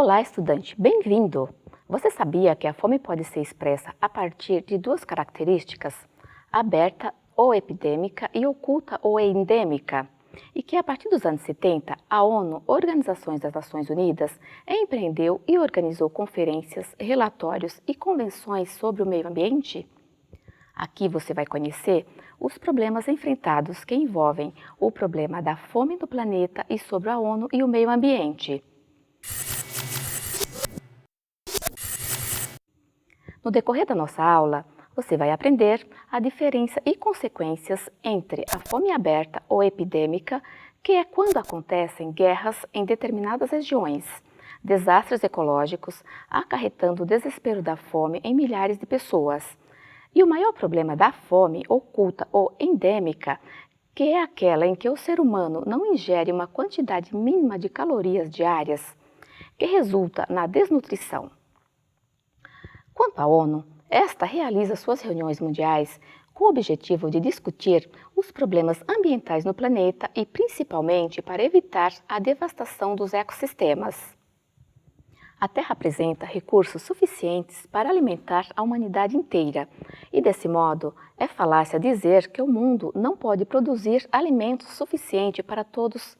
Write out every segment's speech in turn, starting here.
Olá, estudante, bem-vindo! Você sabia que a fome pode ser expressa a partir de duas características, aberta ou epidêmica e oculta ou endêmica? E que a partir dos anos 70, a ONU, Organizações das Nações Unidas, empreendeu e organizou conferências, relatórios e convenções sobre o meio ambiente? Aqui você vai conhecer os problemas enfrentados que envolvem o problema da fome no planeta e sobre a ONU e o meio ambiente. No decorrer da nossa aula, você vai aprender a diferença e consequências entre a fome aberta ou epidêmica, que é quando acontecem guerras em determinadas regiões, desastres ecológicos acarretando o desespero da fome em milhares de pessoas, e o maior problema da fome oculta ou endêmica, que é aquela em que o ser humano não ingere uma quantidade mínima de calorias diárias, que resulta na desnutrição. Quanto à ONU, esta realiza suas reuniões mundiais com o objetivo de discutir os problemas ambientais no planeta e principalmente para evitar a devastação dos ecossistemas. A Terra apresenta recursos suficientes para alimentar a humanidade inteira e, desse modo, é falácia dizer que o mundo não pode produzir alimentos suficiente para todos.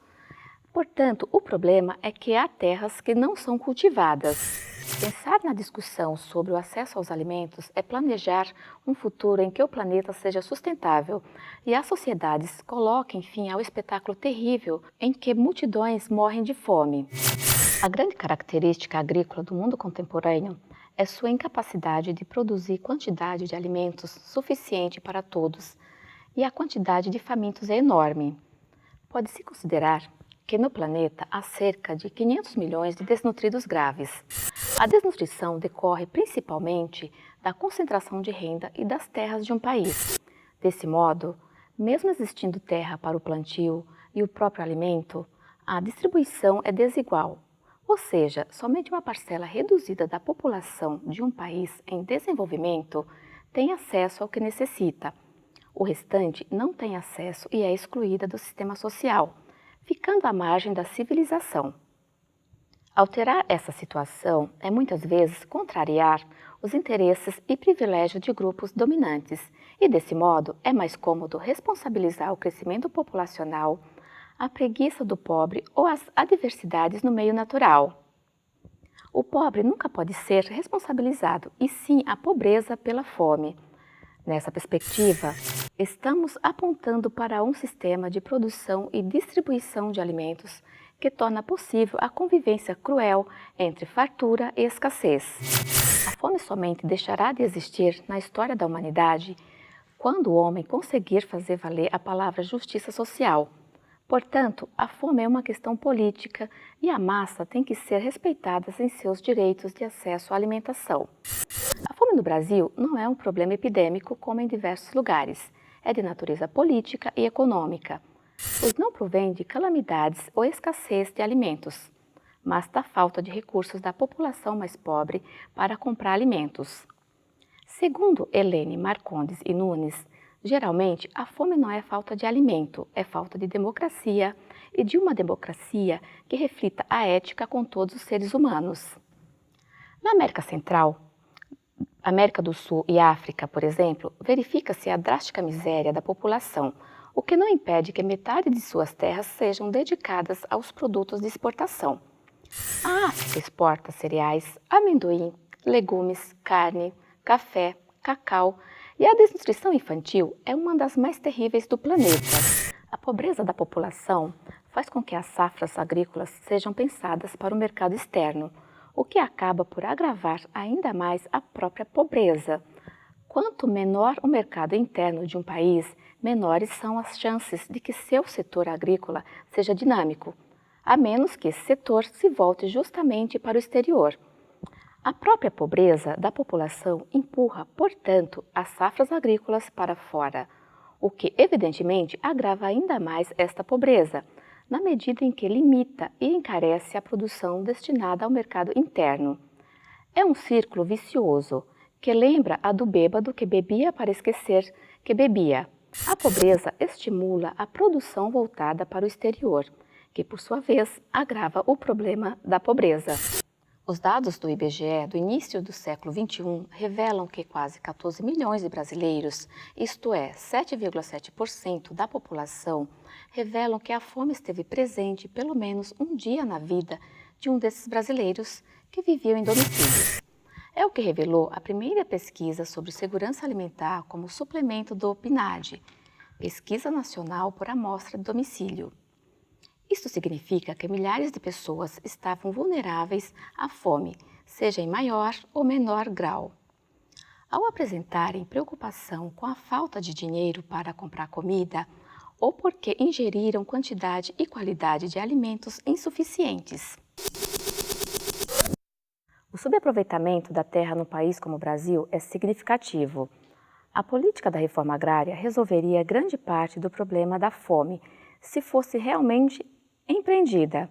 Portanto, o problema é que há terras que não são cultivadas. Pensar na discussão sobre o acesso aos alimentos é planejar um futuro em que o planeta seja sustentável e as sociedades coloquem fim ao espetáculo terrível em que multidões morrem de fome. A grande característica agrícola do mundo contemporâneo é sua incapacidade de produzir quantidade de alimentos suficiente para todos, e a quantidade de famintos é enorme. Pode-se considerar que no planeta há cerca de 500 milhões de desnutridos graves. A desnutrição decorre principalmente da concentração de renda e das terras de um país. Desse modo, mesmo existindo terra para o plantio e o próprio alimento, a distribuição é desigual, ou seja, somente uma parcela reduzida da população de um país em desenvolvimento tem acesso ao que necessita. O restante não tem acesso e é excluída do sistema social, ficando à margem da civilização. Alterar essa situação é muitas vezes contrariar os interesses e privilégios de grupos dominantes e, desse modo, é mais cômodo responsabilizar o crescimento populacional, a preguiça do pobre ou as adversidades no meio natural. O pobre nunca pode ser responsabilizado, e sim a pobreza pela fome. Nessa perspectiva, estamos apontando para um sistema de produção e distribuição de alimentos que torna possível a convivência cruel entre fartura e escassez. A fome somente deixará de existir na história da humanidade quando o homem conseguir fazer valer a palavra justiça social. Portanto, a fome é uma questão política e a massa tem que ser respeitada em seus direitos de acesso à alimentação. A fome no Brasil não é um problema epidêmico como em diversos lugares. É de natureza política e econômica, pois não provém de calamidades ou escassez de alimentos, mas da falta de recursos da população mais pobre para comprar alimentos. Segundo Helene Marcondes e Nunes, geralmente a fome não é falta de alimento, é falta de democracia e de uma democracia que reflita a ética com todos os seres humanos. Na América Central, América do Sul e África, por exemplo, verifica-se a drástica miséria da população, o que não impede que metade de suas terras sejam dedicadas aos produtos de exportação. A África exporta cereais, amendoim, legumes, carne, café, cacau, e a desnutrição infantil é uma das mais terríveis do planeta. A pobreza da população faz com que as safras agrícolas sejam pensadas para o mercado externo, o que acaba por agravar ainda mais a própria pobreza. Quanto menor o mercado interno de um país, menores são as chances de que seu setor agrícola seja dinâmico, a menos que esse setor se volte justamente para o exterior. A própria pobreza da população empurra, portanto, as safras agrícolas para fora, o que evidentemente agrava ainda mais esta pobreza, na medida em que limita e encarece a produção destinada ao mercado interno. É um círculo vicioso, que lembra a do bêbado que bebia para esquecer que bebia. A pobreza estimula a produção voltada para o exterior, que por sua vez agrava o problema da pobreza. Os dados do IBGE do início do século XXI revelam que quase 14 milhões de brasileiros, isto é, 7,7% da população, revelam que a fome esteve presente pelo menos um dia na vida de um desses brasileiros que viviam em domicílio. É o que revelou a primeira pesquisa sobre segurança alimentar como suplemento do PNAD, Pesquisa Nacional por Amostra de Domicílio. Isto significa que milhares de pessoas estavam vulneráveis à fome, seja em maior ou menor grau. Ao apresentarem preocupação com a falta de dinheiro para comprar comida, ou porque ingeriram quantidade e qualidade de alimentos insuficientes. O subaproveitamento da terra no país como o Brasil é significativo. A política da reforma agrária resolveria grande parte do problema da fome se fosse realmente empreendida.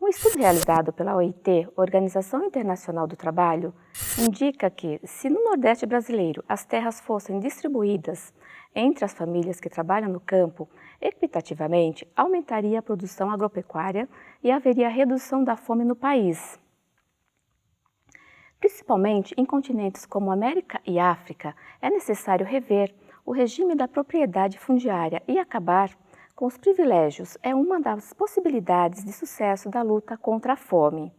Um estudo realizado pela OIT, Organização Internacional do Trabalho, indica que, se no Nordeste brasileiro as terras fossem distribuídas entre as famílias que trabalham no campo, equitativamente aumentaria a produção agropecuária e haveria redução da fome no país. Principalmente em continentes como América e África, é necessário rever o regime da propriedade fundiária e acabar com os privilégios. É uma das possibilidades de sucesso da luta contra a fome.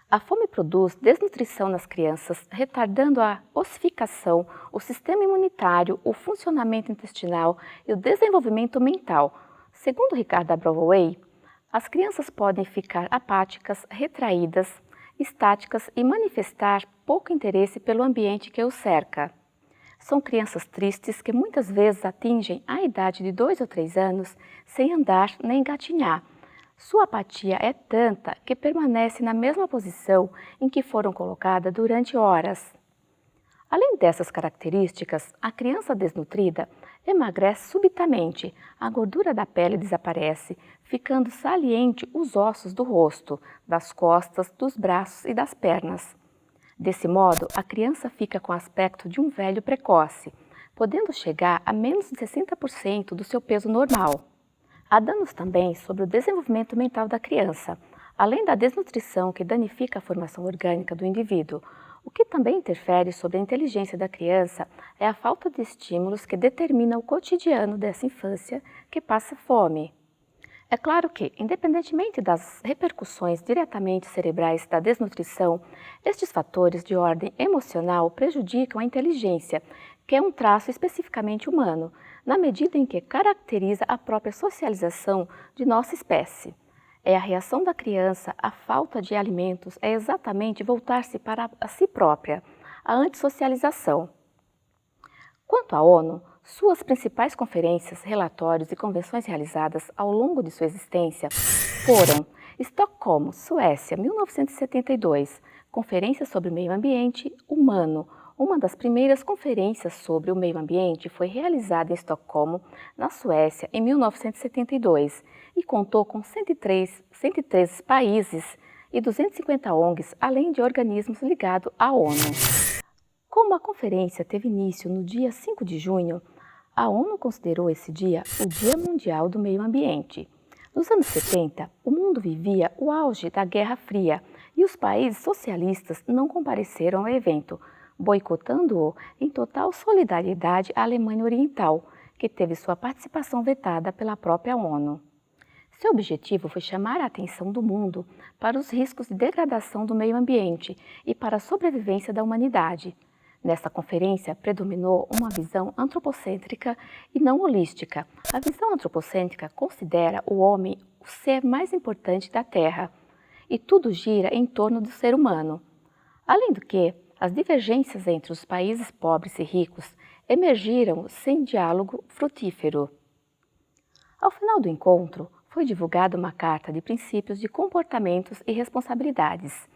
A fome produz desnutrição nas crianças, retardando a ossificação, o sistema imunitário, o funcionamento intestinal e o desenvolvimento mental. Segundo Ricardo Abrovay, as crianças podem ficar apáticas, retraídas, estáticas e manifestar pouco interesse pelo ambiente que os cerca. São crianças tristes que muitas vezes atingem a idade de 2 ou 3 anos sem andar nem engatinhar. Sua apatia é tanta que permanece na mesma posição em que foram colocadas durante horas. Além dessas características, a criança desnutrida emagrece subitamente, a gordura da pele desaparece, ficando saliente os ossos do rosto, das costas, dos braços e das pernas. Desse modo, a criança fica com o aspecto de um velho precoce, podendo chegar a menos de 60% do seu peso normal. Há danos também sobre o desenvolvimento mental da criança, além da desnutrição que danifica a formação orgânica do indivíduo. O que também interfere sobre a inteligência da criança é a falta de estímulos que determina o cotidiano dessa infância que passa fome. É claro que, independentemente das repercussões diretamente cerebrais da desnutrição, estes fatores de ordem emocional prejudicam a inteligência, que é um traço especificamente humano, na medida em que caracteriza a própria socialização de nossa espécie. É a reação da criança à falta de alimentos, é exatamente voltar-se para a si própria, a antissocialização. Quanto à ONU, suas principais conferências, relatórios e convenções realizadas ao longo de sua existência foram Estocolmo, Suécia, 1972, Conferência sobre o Meio Ambiente Humano. Uma das primeiras conferências sobre o meio ambiente foi realizada em Estocolmo, na Suécia, em 1972 e contou com 103 países e 250 ONGs, além de organismos ligados à ONU. Como a conferência teve início no dia 5 de junho, a ONU considerou esse dia o Dia Mundial do Meio Ambiente. Nos anos 70, o mundo vivia o auge da Guerra Fria e os países socialistas não compareceram ao evento, boicotando-o em total solidariedade à Alemanha Oriental, que teve sua participação vetada pela própria ONU. Seu objetivo foi chamar a atenção do mundo para os riscos de degradação do meio ambiente e para a sobrevivência da humanidade. Nesta conferência, predominou uma visão antropocêntrica e não holística. A visão antropocêntrica considera o homem o ser mais importante da Terra, e tudo gira em torno do ser humano. Além do que, as divergências entre os países pobres e ricos emergiram sem diálogo frutífero. Ao final do encontro, foi divulgada uma carta de princípios de comportamentos e responsabilidades,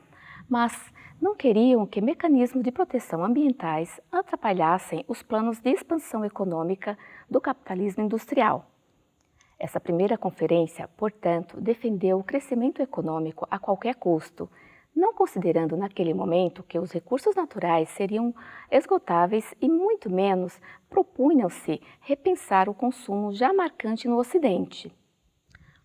mas não queriam que mecanismos de proteção ambientais atrapalhassem os planos de expansão econômica do capitalismo industrial. Essa primeira conferência, portanto, defendeu o crescimento econômico a qualquer custo, não considerando naquele momento que os recursos naturais seriam esgotáveis e muito menos propunham-se repensar o consumo já marcante no Ocidente.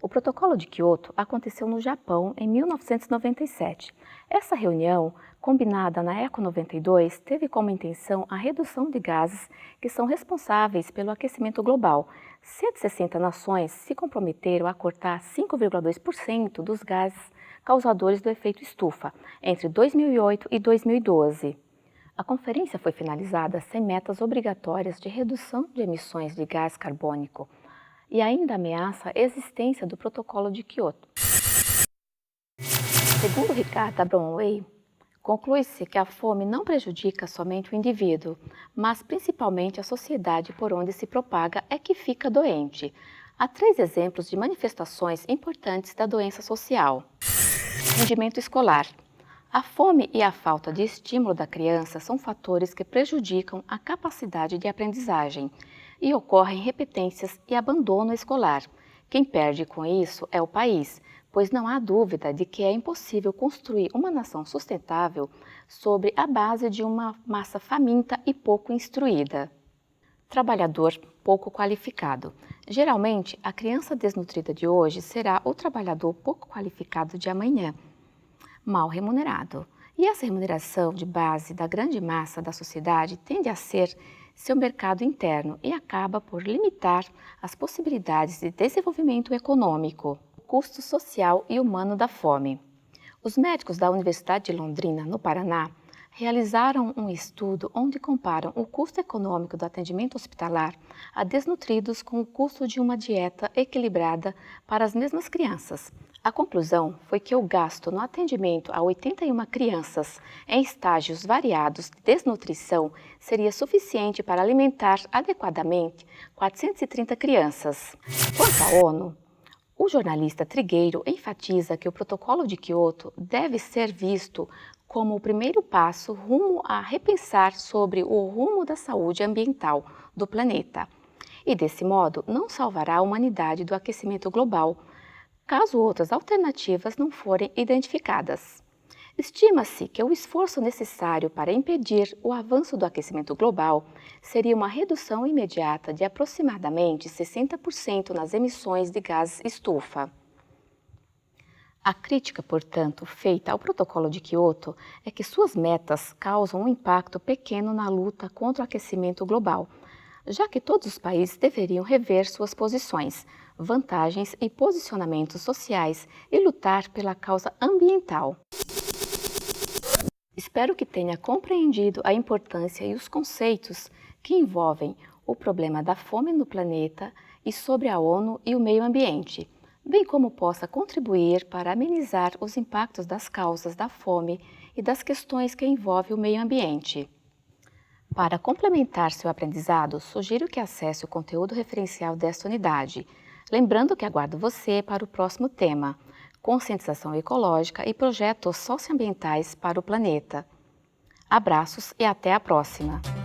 O Protocolo de Kyoto aconteceu no Japão em 1997. Essa reunião, combinada na Eco 92, teve como intenção a redução de gases que são responsáveis pelo aquecimento global. 160 nações se comprometeram a cortar 5,2% dos gases causadores do efeito estufa entre 2008 e 2012. A conferência foi finalizada sem metas obrigatórias de redução de emissões de gás carbônico e ainda ameaça a existência do Protocolo de Kyoto. Segundo Ricardo Abramoway, conclui-se que a fome não prejudica somente o indivíduo, mas principalmente a sociedade por onde se propaga é que fica doente. Há 3 exemplos de manifestações importantes da doença social. Rendimento escolar. A fome e a falta de estímulo da criança são fatores que prejudicam a capacidade de aprendizagem e ocorrem repetências e abandono escolar. Quem perde com isso é o país, pois não há dúvida de que é impossível construir uma nação sustentável sobre a base de uma massa faminta e pouco instruída. Trabalhador pouco qualificado. Geralmente, a criança desnutrida de hoje será o trabalhador pouco qualificado de amanhã, mal remunerado. E essa remuneração de base da grande massa da sociedade tende a ser seu mercado interno e acaba por limitar as possibilidades de desenvolvimento econômico, o custo social e humano da fome. Os médicos da Universidade de Londrina, no Paraná, realizaram um estudo onde comparam o custo econômico do atendimento hospitalar a desnutridos com o custo de uma dieta equilibrada para as mesmas crianças. A conclusão foi que o gasto no atendimento a 81 crianças em estágios variados de desnutrição seria suficiente para alimentar adequadamente 430 crianças. Quanto à ONU, o jornalista Trigueiro enfatiza que o Protocolo de Kyoto deve ser visto como o primeiro passo rumo a repensar sobre o rumo da saúde ambiental do planeta. E desse modo não salvará a humanidade do aquecimento global, caso outras alternativas não forem identificadas. Estima-se que o esforço necessário para impedir o avanço do aquecimento global seria uma redução imediata de aproximadamente 60% nas emissões de gases estufa. A crítica, portanto, feita ao Protocolo de Kyoto é que suas metas causam um impacto pequeno na luta contra o aquecimento global, já que todos os países deveriam rever suas posições, vantagens e posicionamentos sociais e lutar pela causa ambiental. Espero que tenha compreendido a importância e os conceitos que envolvem o problema da fome no planeta e sobre a ONU e o meio ambiente, bem como possa contribuir para amenizar os impactos das causas da fome e das questões que envolvem o meio ambiente. Para complementar seu aprendizado, sugiro que acesse o conteúdo referencial desta unidade, lembrando que aguardo você para o próximo tema, conscientização ecológica e projetos socioambientais para o planeta. Abraços e até a próxima!